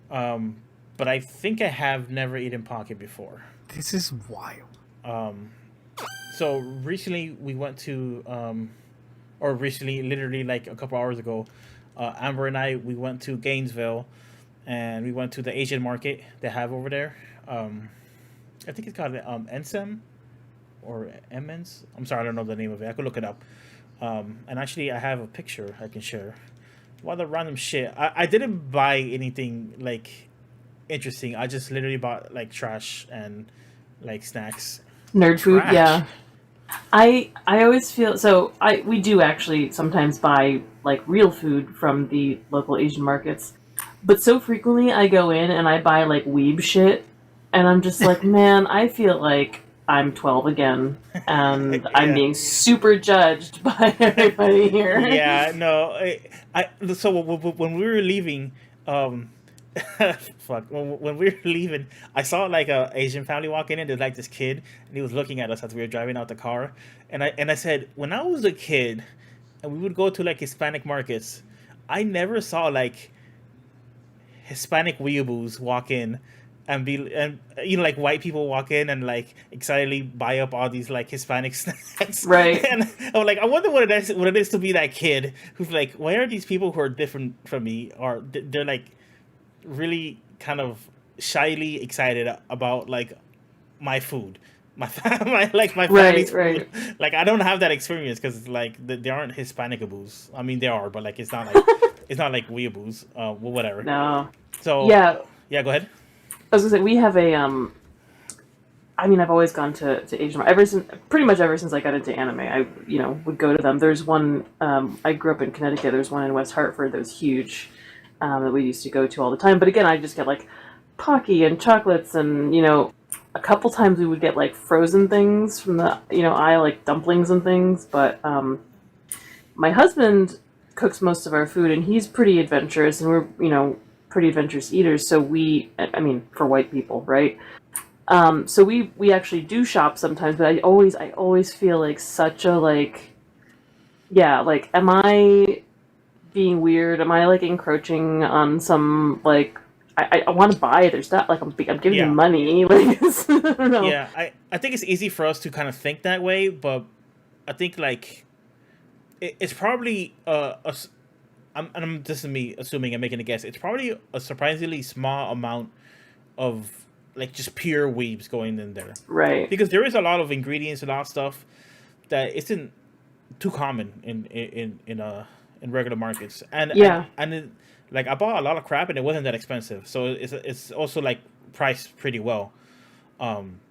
But I think I have never eaten Pocky before. This is wild. Um, so recently we went to, or recently, literally like a couple hours ago, Amber and we went to Gainesville, and we went to the Asian market they have over there. Um, I think it's called Ensem or Emens. I'm sorry, I don't know the name of it. I could look it up. And actually, I have a picture I can share. What the random shit. I didn't buy anything like interesting. I just literally bought like trash and like snacks. Nerd food, Trash. yeah. I always feel so. We do actually sometimes buy like real food from the local Asian markets, but so frequently I go in and I buy like weeb shit, and I'm just like, man, I feel like I'm 12 again, and I'm Yeah. being super judged by everybody here. Yeah, no. So when we were leaving, um, fuck. When we were leaving, I saw like a Asian family walking in. There's like this kid, and he was looking at us as we were driving out the car. And I said, when I was a kid, and we would go to like Hispanic markets, I never saw like Hispanic weeaboos walk in and be and like white people walk in and like excitedly buy up all these like Hispanic snacks. Right. And I'm like, I wonder what it is to be that kid who's like, why are these people who are different from me, or they're like really kind of shyly excited about like my food, my family's Right. food. Like I don't have that experience because like they aren't Hispanic aboos. I mean they are, but like it's not like it's not like weeaboos. Well, whatever. No. So Yeah. yeah, go ahead. I was gonna say we have a I mean, I've always gone to Asian pretty much ever since I got into anime. I would go to them. There's one. I grew up in Connecticut. There's one in West Hartford that was huge, that we used to go to all the time. But again, I just get like Pocky and chocolates, and a couple times we would get like frozen things from the aisle, like dumplings and things. But my husband cooks most of our food, and he's pretty adventurous, and we're pretty adventurous eaters. So I mean, for white people, right? So we actually do shop sometimes, but I always feel like such a am I being weird? Am I like encroaching on some like I want to buy their stuff? Like I'm giving Yeah. them money. Like I don't know. Yeah, I think it's easy for us to kind of think that way, but I think like it's probably I'm this is me assuming and making a guess. It's probably a surprisingly small amount of like just pure weebs going in there, Right. because there is a lot of ingredients and a lot of stuff that isn't too common in regular markets. And Yeah. like I bought a lot of crap and it wasn't that expensive, so it's also like priced pretty well. Um,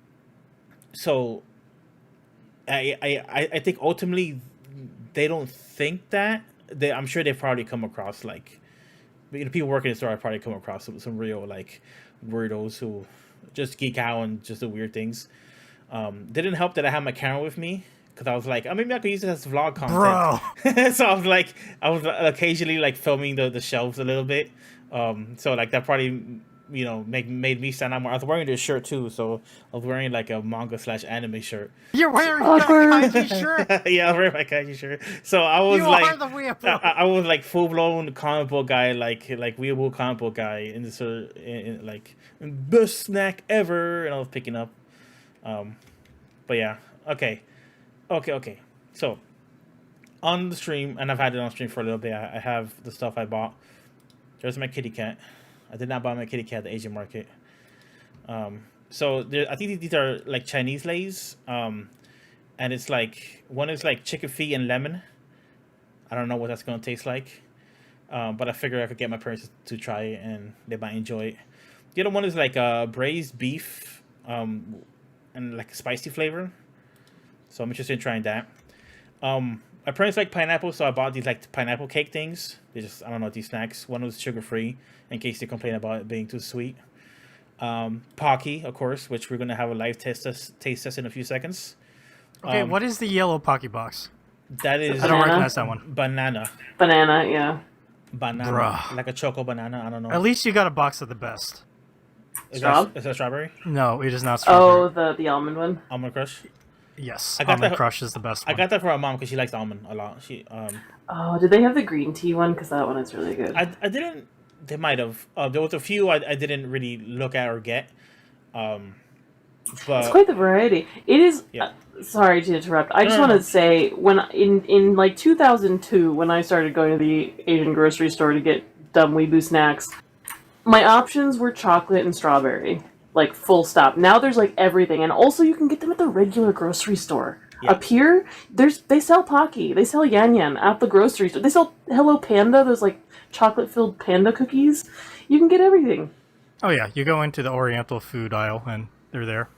so I think ultimately they don't think that. I'm sure they've probably come across like people working in the store have probably come across some real like weirdos who just geek out and just do weird things. Didn't help that I had my camera with me because I was like, oh, maybe I could use this as vlog content. Bro. So I was occasionally like filming the shelves a little bit. So like that probably made me stand out more. I was wearing this shirt too, so I was wearing like a manga/anime shirt. You're wearing a Awkward. kaiji shirt. Yeah, I was wearing my kaiji shirt. So I was You like, are the weirdo. I was like full blown comic book guy, like weeaboo comic book guy in this like best snack ever, and I was picking up. But yeah, okay. So on the stream, and I've had it on stream for a little bit. I have the stuff I bought. There's my kitty cat. I did not buy my kitty cat at the Asian market. So I think these are like Chinese Lays. And it's like one is like chicken feet and lemon. I don't know what that's gonna taste like. But I figured I could get my parents to try it and they might enjoy it. The other one is like braised beef, and like a spicy flavor. So I'm interested in trying that. My parents like pineapple, so I bought these like pineapple cake things. They just, I don't know, these snacks. One was sugar free, in case they complain about it being too sweet. Pocky, of course, which we're gonna have a live taste test in a few seconds. Okay, what is the yellow Pocky box? That is I don't Banana? recognize that one. banana, Banana, yeah. Bruh. Like a choco banana. I don't know. At least you got a box of the best. Is Straw? that strawberry? No, it is not Oh, strawberry. the almond one. Almond Crush. Yes, I got Almond that- Crush is the best I one. got that for my mom because she likes almond a lot. Oh, did they have the green tea one? Because that one is really good. I didn't They might have. There was a few I didn't really look at or get. It's But quite the variety. It is. yeah. Sorry to interrupt. I just No, no, want no. to say when in like 2002, when I started going to the Asian grocery store to get dumb weeboo snacks, my options were chocolate and strawberry, like full stop. Now there's like everything, and also you can get them at the regular grocery store. Yeah. Up here, they sell Pocky, they sell Yan Yan at the grocery store. They sell Hello Panda. There's like chocolate filled panda cookies. You can get everything. Oh yeah, you go into the Oriental food aisle and they're there.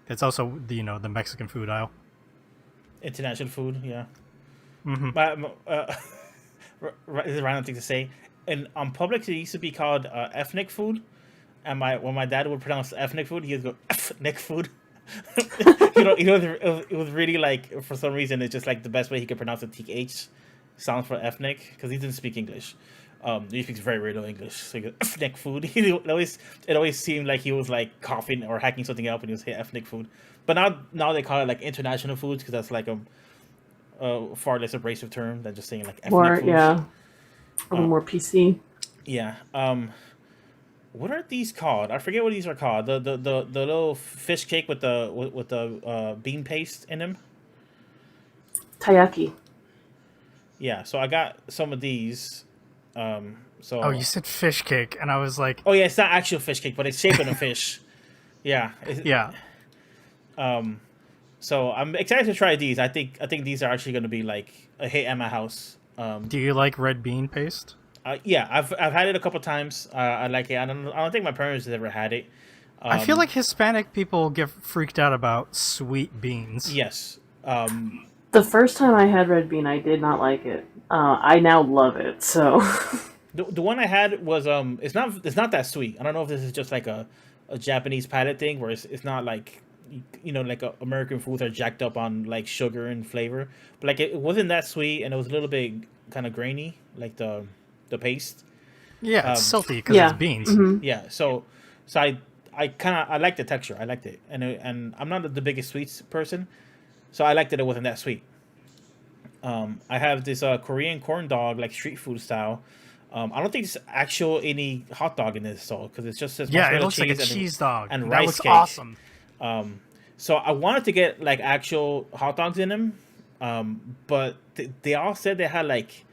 It's also the the Mexican food aisle. International food, yeah. Mm-hmm. This is a random thing to say. And on Publix, it used to be called ethnic food. And when my dad would pronounce ethnic food, he would go ethnic food. It was really like, for some reason, it's just like the best way he could pronounce the TH sounds for ethnic, because he didn't speak English. He speaks very, very low English. So he goes, ethnic food. It always seemed like he was like coughing or hacking something up when he was saying ethnic food. But now they call it like international foods, because that's like a far less abrasive term than just saying like ethnic More, foods. yeah, a little more PC. Yeah. What are these called? I forget what these are called. The little fish cake with the bean paste in them. Taiyaki. Yeah. So I got some of these. So. Oh, you said fish cake, and I was like, Oh yeah, it's not actual fish cake, but it's shaped in a fish. Yeah. yeah. So I'm excited to try these. I think these are actually going to be like a hit at my house. Do you like red bean paste? Yeah, I've had it a couple times. I like it. I don't think my parents have ever had it. I feel like Hispanic people get freaked out about sweet beans. Yes. The first time I had red bean, I did not like it. I now love it. So The one I had was it's not that sweet. I don't know if this is just like a Japanese palate thing where it's not like like American foods are jacked up on like sugar and flavor, but like it wasn't that sweet, and it was a little bit kind of grainy, like the paste. Yeah, it's salty because yeah. it's beans. Mhm. Yeah, so I like the texture. I liked it, and I'm not the biggest sweets person, so I liked that it wasn't that sweet. I have this Korean corn dog, like street food style. I don't think there's actual any hot dog in this, so because it's just says Yeah, it mozzarella looks like a cheese cheese dog. and That rice looks cake. awesome. So I wanted to get like actual hot dogs in them, but they all said they had like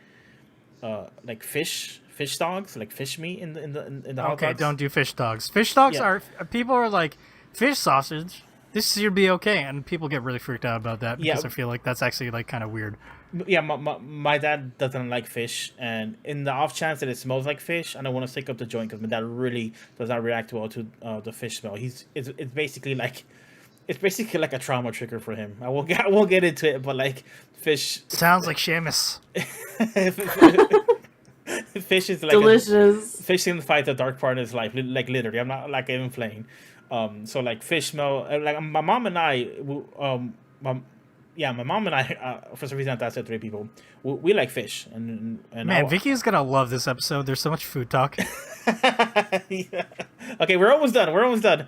fish dogs, like fish meat in the hot Okay, dogs. don't do fish dogs. Fish dogs Yeah. are people are like fish sausage. This should be okay, and people get really freaked out about that because Yeah. I feel like that's actually like kind of weird. Yeah, my dad doesn't like fish, and in the off chance that it smells like fish, I don't want to stick up the joint because my dad really does not react well to the fish smell. It's basically like a trauma trigger for him. I won't get into it, but like fish Sounds like Seamus. fish is like delicious. fish signifies the dark part of his life, like literally. I'm not like even playing. So like fish smell like my mom and I my mom and I, for some reason, I thought I said three people. We like fish, and Man, Vicky's gonna love this episode. There's so much food talk. Yeah. Okay, we're almost done.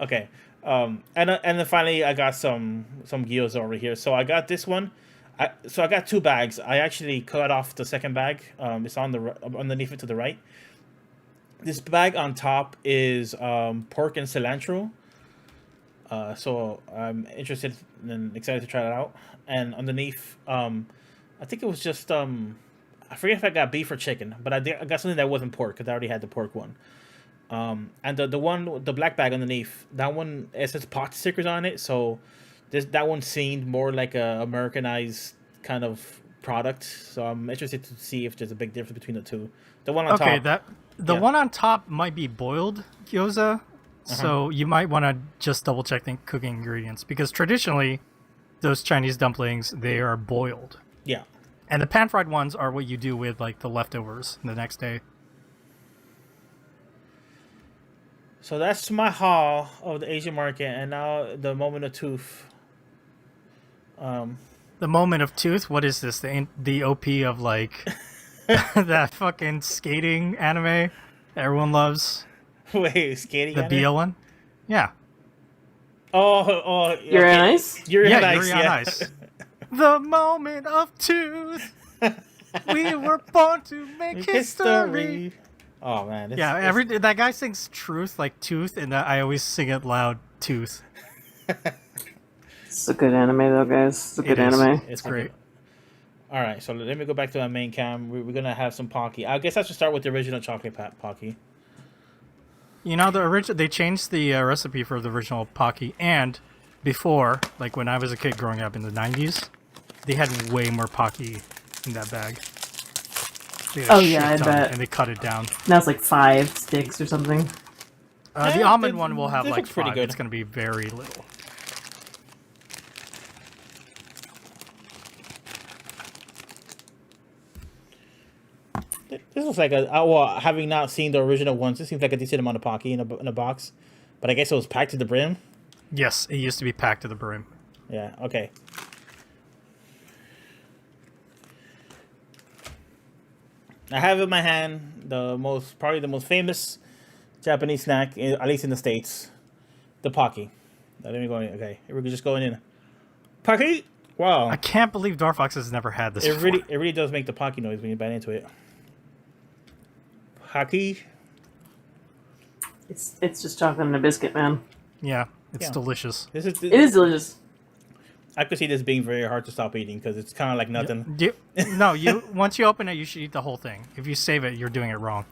Okay, and then finally, I got some gyoza over here. So I got this one. I got two bags. I actually cut off the second bag. It's on underneath it to the right. This bag on top is pork and cilantro. So I'm interested and excited to try that out. And underneath, I think it was just I forget if I got beef or chicken, but I got something that wasn't pork because I already had the pork one. And the black bag underneath, that one, it says pot stickers on it, so that one seemed more like a Americanized kind of product. So I'm interested to see if there's a big difference between the two. The one on top. The one on top might be boiled gyoza. So you might want to just double check the cooking ingredients because traditionally, those Chinese dumplings, they are boiled. Yeah. And the pan fried ones are what you do with like the leftovers the next day. So that's my haul of the Asian market, and now the moment of truth. The moment of truth. What is this? The OP of like that fucking skating anime everyone loves. Wait, skating? The BL one? Yeah. Oh, You're okay. nice. You're Yeah, nice. Yuri on Yeah. Ice. The moment of truth. We were born to make history. Oh man. That guy sings truth like tooth, and I always sing it loud tooth. It's a good anime, though, guys. It's a good is. anime. It's great. All right, so let me go back to my main cam. We're gonna have some Pocky. I guess I should start with the original chocolate Pocky. You know, they changed the recipe for the original Pocky, and before, like when I was a kid growing up in the 90s, they had way more Pocky in that bag. They had a shit I ton, bet. And they cut it down. Now it's like 5 sticks or something. The almond one will have this like looks pretty 5. good. It's going to be very little. This looks like well, having not seen the original ones, this seems like a decent amount of Pocky in a box. But I guess it was packed to the brim. Yes, it used to be packed to the brim. Yeah. Okay. I have in my hand probably the most famous Japanese snack, at least in the States, the Pocky. Let me go in. Okay, here we're just going in. Pocky. Wow. I can't believe Darfox has never had this. It before. really does make the Pocky noise when you bite into it. Pocky. It's just chocolate and a biscuit, man. Yeah, it's Yeah. delicious. It is delicious. I could see this being very hard to stop eating because it's kind of like nothing. Once you open it, you should eat the whole thing. If you save it, you're doing it wrong.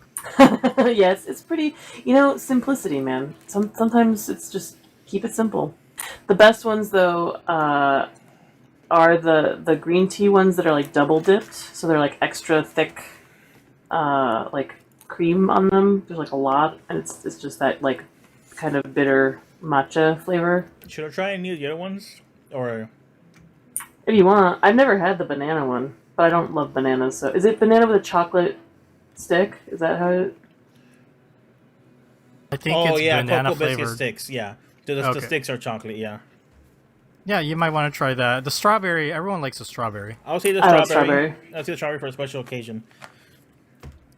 Yes, it's pretty. Simplicity, man. Sometimes it's just keep it simple. The best ones, though, are the green tea ones that are like double dipped, so they're like extra thick, like cream on them. There's like a lot, and it's just that like kind of bitter matcha flavor. Should I try any of the other ones, or? If you want, I've never had the banana one, but I don't love bananas. So, is it banana with a chocolate stick? Is that how it? I think it's banana cocoa biscuit flavored. sticks. Yeah, the sticks are chocolate. Yeah. Yeah, you might want to try that. The strawberry, everyone likes the strawberry. I'll say the I like strawberry. strawberry. I'll say the strawberry for a special occasion.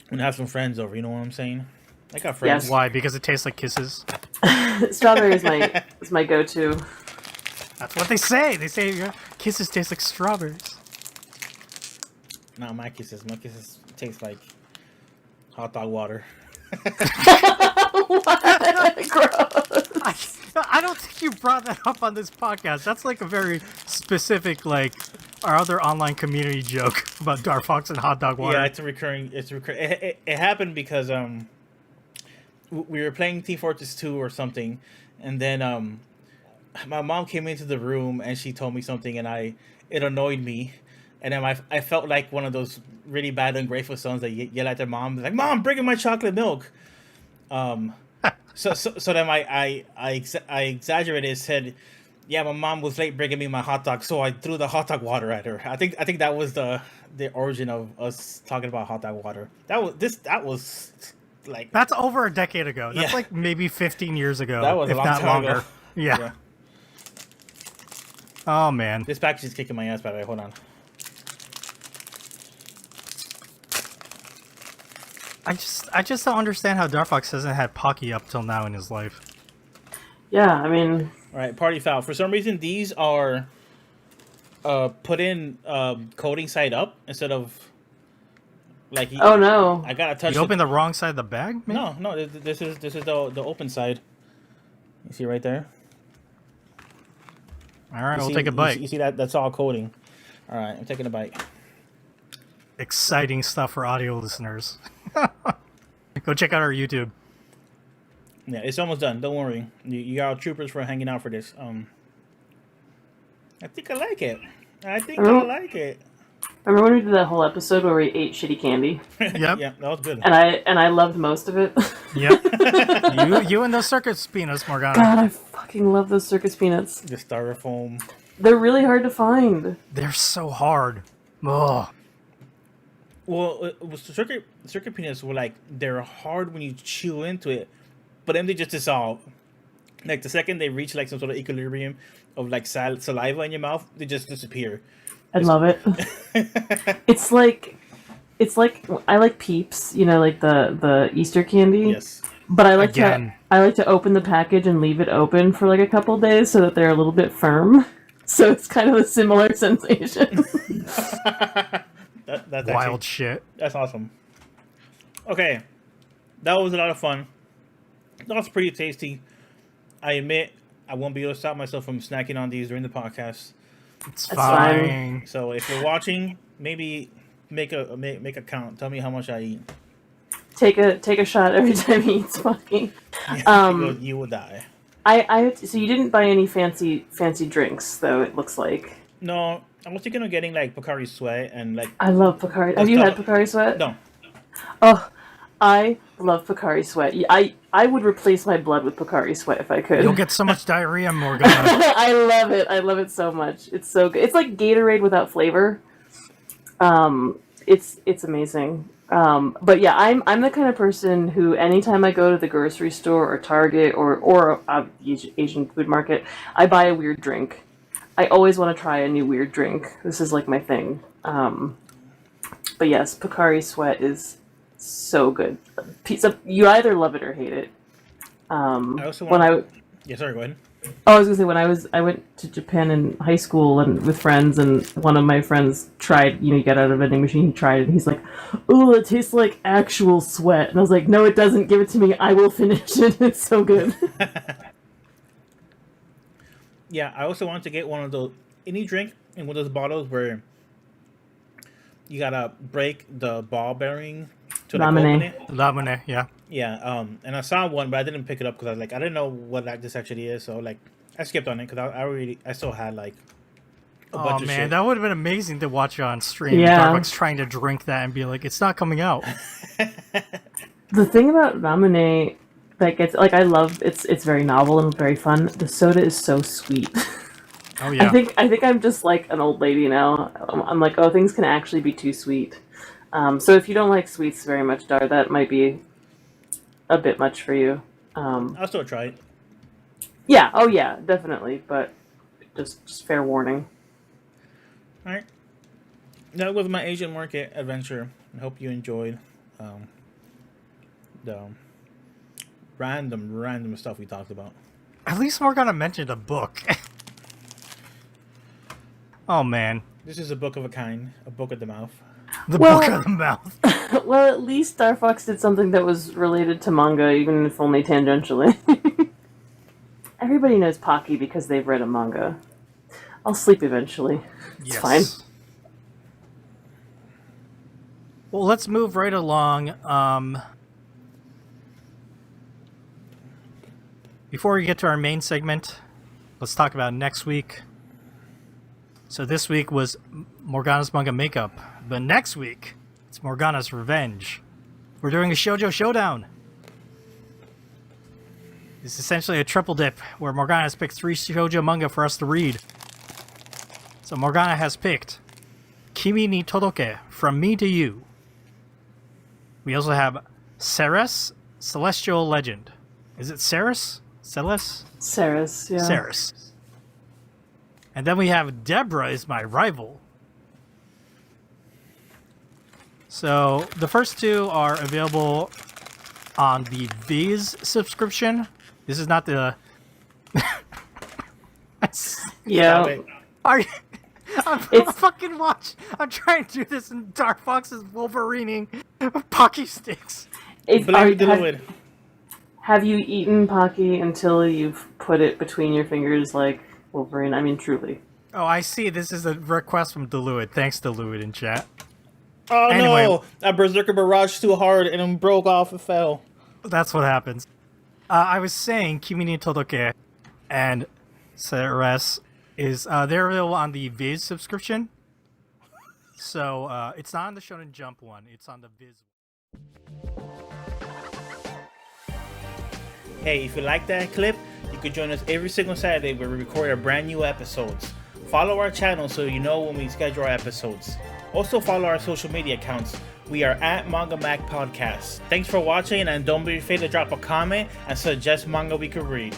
When I have some friends over, you know what I'm saying? I got friends. Yes. Why? Because it tastes like kisses. Strawberry is my go-to. That's what they say. They say your kisses taste like strawberries. Not my kisses. My kisses taste like hot dog water. Gross. I don't think you brought that up on this podcast. That's like a very specific, like, our other online community joke about Darfox and hot dog water. Yeah, it's recurring. It happened because we were playing Team Fortress 2 or something, and then my mom came into the room and she told me something, and it annoyed me, and then I felt like one of those really bad ungrateful sons that yell at their mom, like, "Mom, bring in my chocolate milk." So then I exaggerated and said, "Yeah, my mom was late bringing me my hot dog, so I threw the hot dog water at her." I think that was the origin of us talking about hot dog water. That was like, That's over a decade ago. That's Yeah. like maybe 15 years ago. That was a if long not time longer. ago. Yeah. Oh man. This package is kicking my ass, by the way. Hold on. I just don't understand how Darfox hasn't had Pocky up till now in his life. Yeah, I mean, All right, party foul. For some reason, these are put in coating side up instead of like. oh no. I gotta touch. You opened the wrong side of the bag? Maybe? No. This is the open side. You see right there. All right, You we'll see- take a bite. You see that? That's all coating. All right, I'm taking a bite. Exciting stuff for audio listeners. Go check out our YouTube. Yeah, it's almost done. Don't worry. You got our troopers for hanging out for this. I think I like it. I like it. Remember when we did that whole episode where we ate shitty candy? Yep. Yeah, that was good. And I loved most of it. Yep. you and those circus peanuts, Morgana. God, I fucking love those circus peanuts. The styrofoam. They're really hard to find. They're so hard. Ugh. Well, circuit peanuts were like, they're hard when you chew into it, but then they just dissolve. Like the second they reach like some sort of equilibrium of like saliva in your mouth, they just disappear. I love it. It's like I like Peeps, like the Easter candy. Yes. But I like Again. to open the package and leave it open for like a couple days so that they're a little bit firm. So it's kind of a similar sensation. That's Wild actually, shit. that's awesome. Okay. that was a lot of fun. That was pretty tasty. I admit I won't be able to stop myself from snacking on these during the podcast. It's That's fine. So if you're watching, maybe make a count. Tell me how much I eat. Take a shot every time he eats Pocky. You will die. So you didn't buy any fancy drinks though. It looks like. No, I was thinking of getting like Pocari Sweat and like. I love Pocari. Have you had Pocari Sweat? No. Oh, I love Pocari Sweat. I would replace my blood with Pocari Sweat if I could. You'll get so much diarrhea, Morgana. I love it. I love it so much. It's so good. It's like Gatorade without flavor. It's amazing. But yeah, I'm the kind of person who anytime I go to the grocery store or Target or Asian food market, I buy a weird drink. I always want to try a new weird drink. This is like my thing. But yes, Pocari Sweat is so good. Pizza, you either love it or hate it. I also want. Yeah, sorry. Go ahead. Oh, I was gonna say I went to Japan in high school and with friends, and one of my friends tried. You got out of a vending machine. He tried it, and he's like, "Ooh, it tastes like actual sweat." And I was like, "No, it doesn't. Give it to me. I will finish it. It's so good." Yeah, I also want to get one of those any drink in one of those bottles where you gotta break the ball bearing to like open it. Lamune, yeah. Yeah, and I saw one, but I didn't pick it up because I didn't know what this actually is. So like I skipped on it because I still had like a bunch of shit. That would have been amazing to watch on stream. Yeah. Starbucks trying to drink that and be like, it's not coming out. The thing about ramen, like I love it's very novel and very fun. The soda is so sweet. Oh yeah. I think I'm just like an old lady now. I'm like, oh, things can actually be too sweet. So if you don't like sweets very much, Dar, that might be a bit much for you. I'll still try it. Yeah. Oh yeah, definitely. But just fair warning. All right. That was my Asian market adventure. I hope you enjoyed the random stuff we talked about. At least Morgana mentioned a book. Oh man. This is a book of a kind, a book of the mouth. The book of the mouth. Well, at least Star Fox did something that was related to manga, even if only tangentially. Everybody knows Pocky because they've read a manga. I'll sleep eventually. It's fine. Well, let's move right along. Before we get to our main segment, let's talk about next week. So this week was Morgana's Manga Makeup, but next week, it's Morgana's Revenge. We're doing a Shoujo Showdown. It's essentially a triple dip, where Morgana has picked 3 shoujo manga for us to read. So Morgana has picked Kimi ni Todoke, From Me to You. We also have Ceres, Celestial Legend. Is it Ceres? Celes? Ceres, yeah. Ceres. And then we have Deborah is My Rival. So the first 2 are available on the Viz subscription. This is not the... Yeah. Are you... I'm fucking watch. I'm trying to do this in Dark Fox's Wolverining Pocky sticks. Have you eaten Pocky until you've put it between your fingers like Wolverine? I mean, truly. Oh, I see. This is a request from Deluid. Thanks, Deluid, in chat. Oh Anyway. no! That Berserker barrage too hard and it broke off and fell. That's what happens. I was saying Kimi ni Todoke and Ceres is they're available on the Viz subscription. So it's not on the Shonen Jump one. It's on the Viz. Hey, if you like that clip, you could join us every single Saturday where we record our brand new episodes. Follow our channel so you know when we schedule our episodes. Also follow our social media accounts. We are at Manga Mac Podcast. Thanks for watching, and don't be afraid to drop a comment and suggest manga we could read.